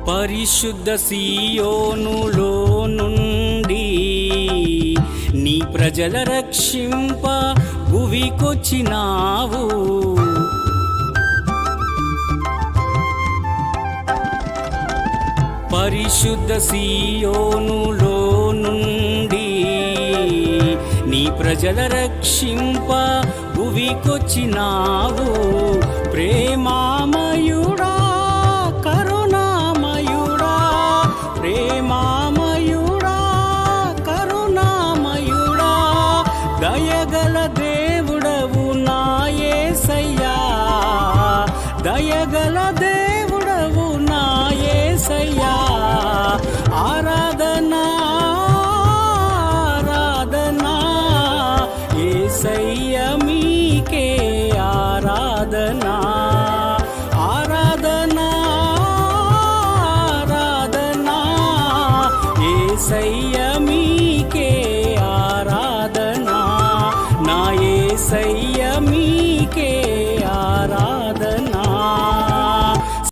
పరిశుద్ధ సీయోనులో నుండి నీ ప్రజల రక్షింప భువికొచ్చినావు. పరిశుద్ధ సీయోనులో నుండి నీ ప్రజల రక్షింప భువికొచ్చినావు. ప్రేమామయుడా, కరుణామయుడా, ప్రేమామయుడా, కరుణామయుడా, దయగల దేవుడవు నా యేసయ్యా, దయగల దేవుడవు నా యేసయ్యా. ఆరాధనా ఆరాధనా యేసయ్య మీకే ఆరాధనా. ఆరాధనా ఆరాధనా యేసయ్య